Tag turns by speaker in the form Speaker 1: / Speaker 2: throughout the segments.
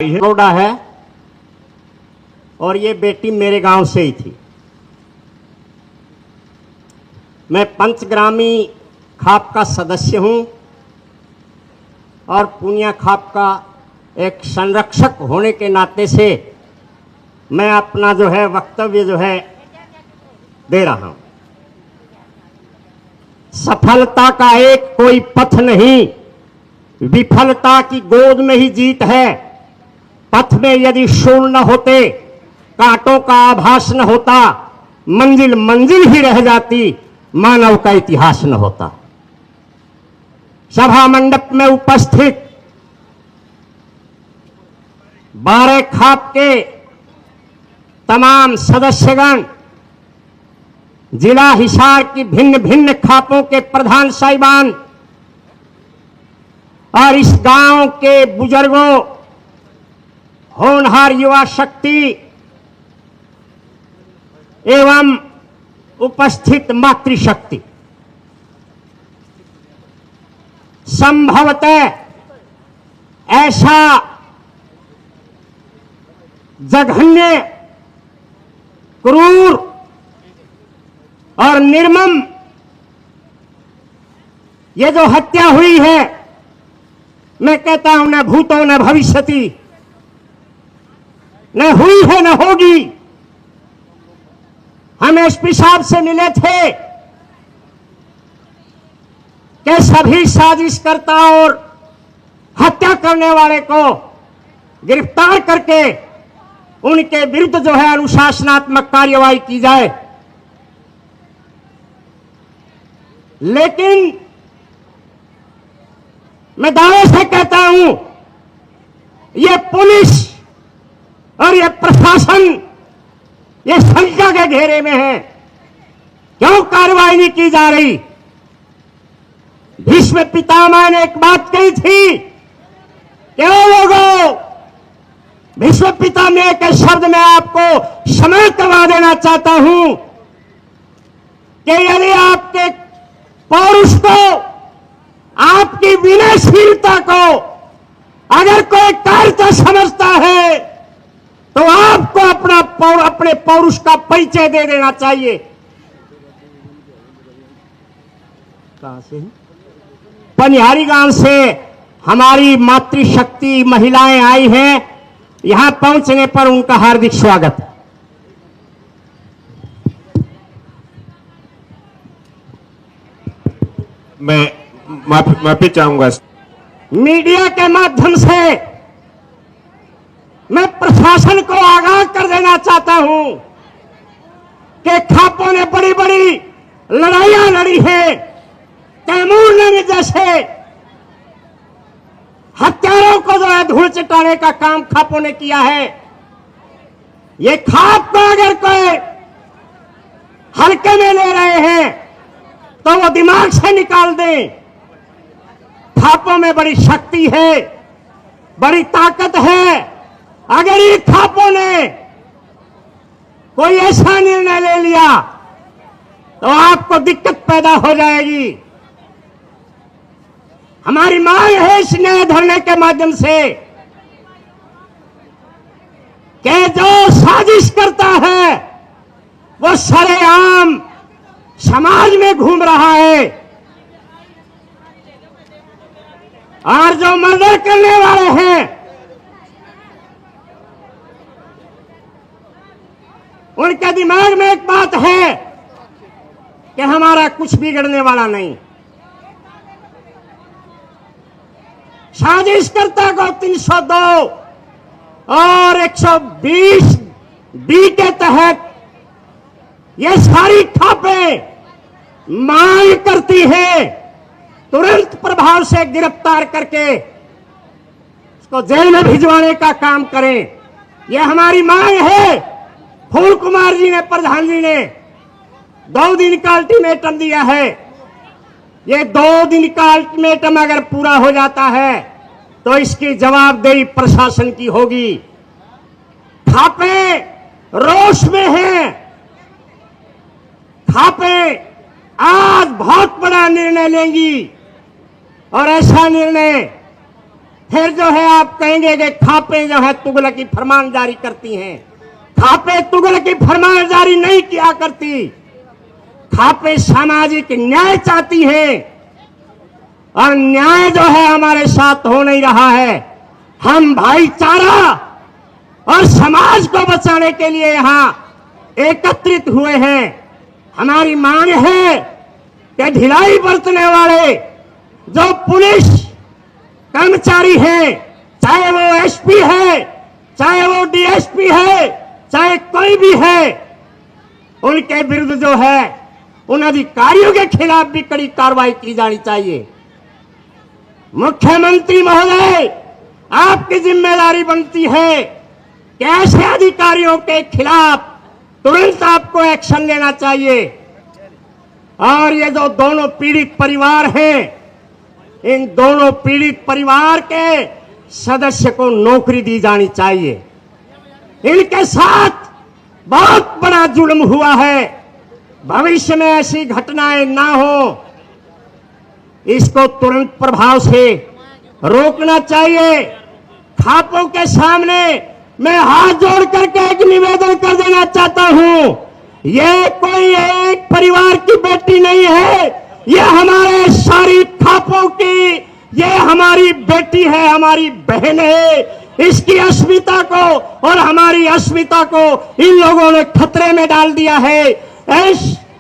Speaker 1: बड़ौदा है और ये बेटी मेरे गांव से ही थी। मैं पंचग्रामी खाप का सदस्य हूं और पूनिया खाप का एक संरक्षक होने के नाते से मैं अपना जो है वक्तव्य जो है दे रहा हूं। सफलता का एक कोई पथ नहीं, विफलता की गोद में ही जीत है। पथ में यदि शूल न होते, कांटों का आभास न होता, मंजिल मंजिल ही रह जाती, मानव का इतिहास न होता। सभा मंडप में उपस्थित 12 खाप के तमाम सदस्यगण, जिला हिसार की भिन्न भिन्न खापों के प्रधान साहिबान और इस गांव के बुजुर्गों, होनहार युवा शक्ति एवं उपस्थित मातृशक्ति, संभवतः ऐसा जघन्य, क्रूर और निर्मम ये जो हत्या हुई है, मैं कहता हूं न भूतो न भविष्यति, न हुई है न होगी। हम एसपी साहब से मिले थे कि सभी साजिशकर्ता और हत्या करने वाले को गिरफ्तार करके उनके विरुद्ध जो है अनुशासनात्मक कार्यवाही की जाए। लेकिन मैं दावे से कहता हूं, ये पुलिस और ये प्रशासन ये शंका के घेरे में है। क्यों कार्रवाई नहीं की जा रही? भीष्म पितामह ने एक बात कही थी, क्यों लोगों, भीष्म पितामह के शब्द में आपको समझ करवा देना चाहता हूं कि यदि आपके पौरुष को, आपकी विनयशीलता को अगर कोई कार्य समझता है तो आपको अपने पौरुष का परिचय दे देना चाहिए। कहां से? पनिहारी गांव से हमारी मातृशक्ति महिलाएं आई हैं। यहां पहुंचने पर उनका हार्दिक स्वागत है।
Speaker 2: मैं माफी चाहूंगा।
Speaker 1: मीडिया के माध्यम से मैं प्रशासन को आगाह कर देना चाहता हूं कि खापों ने बड़ी बड़ी लड़ाइयां लड़ी हैं। तैमूर ने जैसे हत्यारों को जो है धूल चटाने का काम खापों ने किया है। ये खाप को अगर कोई हल्के में ले रहे हैं तो वो दिमाग से निकाल दें। खापों में बड़ी शक्ति है, बड़ी ताकत है। अगर ये खापों ने कोई ऐसा निर्णय ले लिया तो आपको दिक्कत पैदा हो जाएगी। हमारी मांग है इस न्याय धरने के माध्यम से कि जो साजिश करता है वो सरेआम समाज में घूम रहा है और जो मर्डर करने वाले हैं उनके दिमाग में एक बात है कि हमारा कुछ बिगड़ने वाला नहीं। साजिशकर्ता को 302 और 120 बी के तहत ये सारी खापें मांग करती है तुरंत प्रभाव से गिरफ्तार करके उसको जेल में भिजवाने का काम करें। यह हमारी मांग है। फूल कुमार जी ने, प्रधान जी ने 2 दिन का अल्टीमेटम दिया है। ये 2 दिन का अल्टीमेटम अगर पूरा हो जाता है तो इसकी जवाबदेही प्रशासन की होगी। खापे रोष में हैं। खापे आज बहुत बड़ा निर्णय लेंगी और ऐसा निर्णय फिर जो है आप कहेंगे कि खापे जो है तुगलकी फरमान जारी करती हैं। खापे तुगलकी फरमान जारी नहीं किया करती। खापे सामाजिक न्याय चाहती हैं और न्याय जो है हमारे साथ हो नहीं रहा है। हम भाईचारा और समाज को बचाने के लिए यहां एकत्रित हुए हैं। हमारी मांग है कि ढिलाई बरतने वाले जो पुलिस कर्मचारी हैं, चाहे वो एसपी है, चाहे वो डीएसपी है, चाहे कोई भी है, उनके विरुद्ध जो है उन अधिकारियों के खिलाफ भी कड़ी कार्रवाई की जानी चाहिए। मुख्यमंत्री महोदय, आपकी जिम्मेदारी बनती है कि ऐसे अधिकारियों के खिलाफ तुरंत आपको एक्शन लेना चाहिए। और ये जो दोनों पीड़ित परिवार हैं, इन दोनों पीड़ित परिवार के सदस्य को नौकरी दी जानी चाहिए। इनके साथ बहुत बड़ा जुल्म हुआ है। भविष्य में ऐसी घटनाएं ना हो, इसको तुरंत प्रभाव से रोकना चाहिए। खापों के सामने मैं हाथ जोड़ करके एक निवेदन कर देना चाहता हूं, ये कोई एक परिवार की बेटी नहीं है, ये हमारे सारी खापों की, ये हमारी बेटी है, हमारी बहन है। इसकी अस्मिता को और हमारी अस्मिता को इन लोगों ने खतरे में डाल दिया है।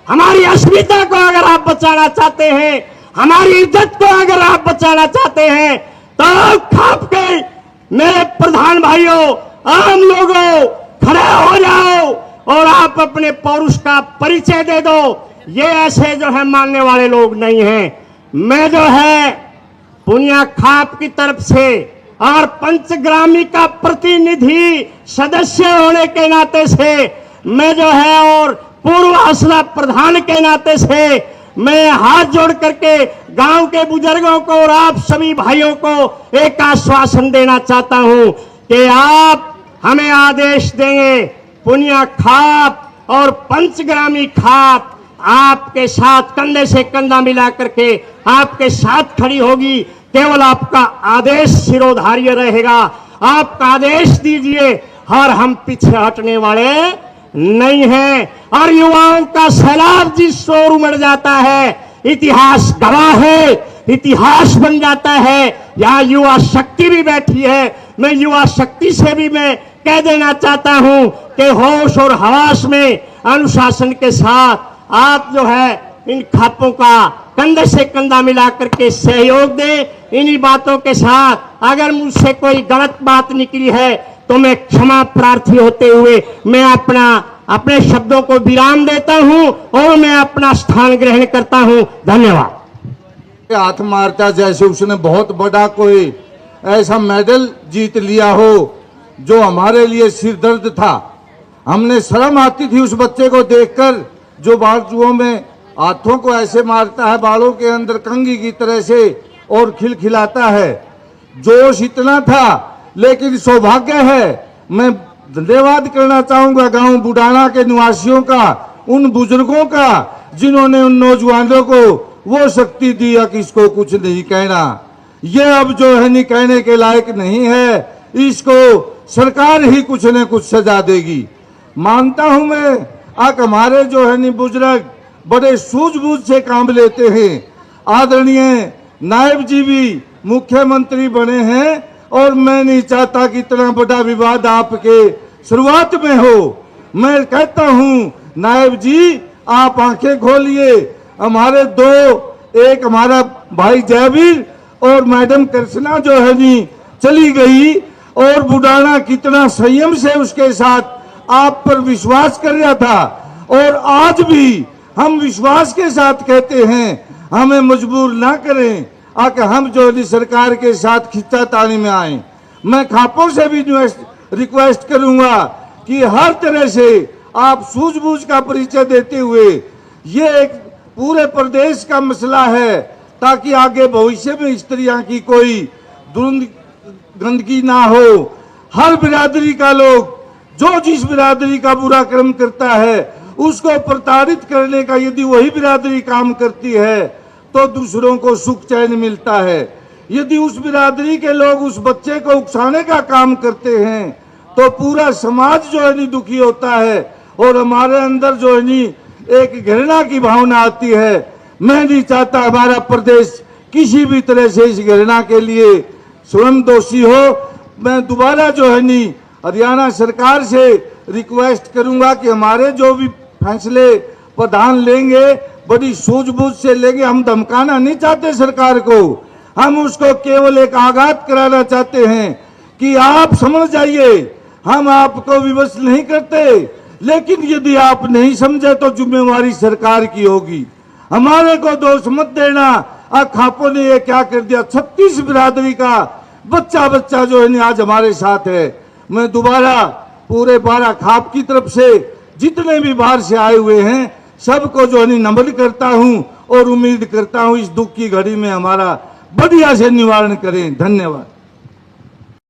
Speaker 1: हमारी अस्मिता को अगर आप बचाना चाहते हैं, हमारी इज्जत को अगर आप बचाना चाहते हैं, तो खाप के मेरे प्रधान भाइयों, आम लोगों, खड़े हो जाओ और आप अपने पौरुष का परिचय दे दो। ये ऐसे जो है मानने वाले लोग नहीं हैं। मैं जो है पुनिया खाप की तरफ से और पंचग्रामी का प्रतिनिधि सदस्य होने के नाते से मैं जो है और पूर्व असला प्रधान के नाते से मैं हाथ जोड़ करके गांव के बुजुर्गों को और आप सभी भाइयों को एक आश्वासन देना चाहता हूं कि आप हमें आदेश देंगे, पुनिया खाप और पंचग्रामी खाप आपके साथ कंधे से कंधा मिला करके आपके साथ खड़ी होगी। केवल आपका आदेश सिरोधार्य रहेगा। आपका आदेश दीजिए और हम पीछे हटने वाले नहीं हैं। और युवाओं का सैलाब जिस ओर उमड़ जाता है, इतिहास गवाह है, इतिहास बन जाता है। यहाँ युवा शक्ति भी बैठी है। मैं युवा शक्ति से भी मैं कह देना चाहता हूं कि होश और हवास में अनुशासन के साथ आप जो है इन खापों का कंधे से कंधा मिला करके सहयोग दें। इन्हीं बातों के साथ अगर मुझसे कोई गलत बात निकली है तो मैं क्षमा प्रार्थी होते हुए मैं अपने शब्दों को विराम देता हूं और मैं अपना स्थान ग्रहण करता हूं। धन्यवाद।
Speaker 3: हाथ मारता जैसे उसने बहुत बड़ा कोई ऐसा मेडल जीत लिया हो जो हमारे लिए सिरदर्द था। हमने शर्म आती थी उस बच्चे को देखकर जो बाजुओं में हाथों को ऐसे मारता है, बालों के अंदर कंघी की तरह से और खिलखिलाता है। जोश इतना था, लेकिन सौभाग्य है, मैं धन्यवाद करना चाहूंगा गांव बुडाना के निवासियों का, उन बुजुर्गों का जिन्होंने उन नौजवानों को वो शक्ति दी कि इसको कुछ नहीं कहना, ये अब जो है नहीं कहने के लायक नहीं है, इसको सरकार ही कुछ न कुछ सजा देगी। मानता हूं मैं हमारे जो है नहीं बुजुर्ग बड़े सूझबूझ से काम लेते हैं। आदरणीय नायब जी भी मुख्यमंत्री बने हैं और मैं नहीं चाहता कि इतना बड़ा विवाद आपके शुरुआत में हो। मैं कहता हूं नायब जी आप आंखें खोलिए। हमारे दो, एक हमारा भाई जयवीर और मैडम कृष्णा जो है नी चली गई और बुडाना कितना संयम से उसके साथ आप पर विश्वास कर रहा था और आज भी हम विश्वास के साथ कहते हैं हमें मजबूर ना करें आके हम जो सरकार के साथ खिंचातानी में आए। मैं खापों से भी रिक्वेस्ट करूंगा कि हर तरह से आप सूझबूझ का परिचय देते हुए ये एक पूरे प्रदेश का मसला है ताकि आगे भविष्य में इस तरह की कोई गंदगी ना हो। हर बिरादरी का लोग जो जिस बिरादरी का बुरा कर्म करता है उसको प्रताड़ित करने का यदि वही बिरादरी काम करती है तो दूसरों को सुख चैन मिलता है। यदि उस बिरादरी के लोग उस बच्चे को उकसाने का काम करते हैं तो पूरा समाज जो है नी दुखी होता है और हमारे अंदर जो है नी एक घृणा की भावना आती है। मैं नहीं चाहता हमारा प्रदेश किसी भी तरह से इस घृणा के लिए स्वयं दोषी हो। मैं दोबारा जो है नी हरियाणा सरकार से रिक्वेस्ट करूंगा कि हमारे जो भी फैसले प्रधान लेंगे बड़ी सूझबूझ से लेंगे। हम धमकाना नहीं चाहते सरकार को, हम उसको केवल एक आगात कराना चाहते हैं कि आप समझ जाइए, हम आपको विवश नहीं करते, लेकिन यदि आप नहीं समझे तो जिम्मेवारी सरकार की होगी। हमारे को दोष मत देना। खापों ने ये क्या कर दिया, 36 बिरादरी का बच्चा जो है आज हमारे साथ है। मैं दोबारा पूरे 12 खाप की तरफ से जितने भी बाहर से आए हुए हैं सबको जो है नमन करता हूं और उम्मीद करता हूं इस दुख की घड़ी में हमारा बढ़िया से निवारण करें। धन्यवाद।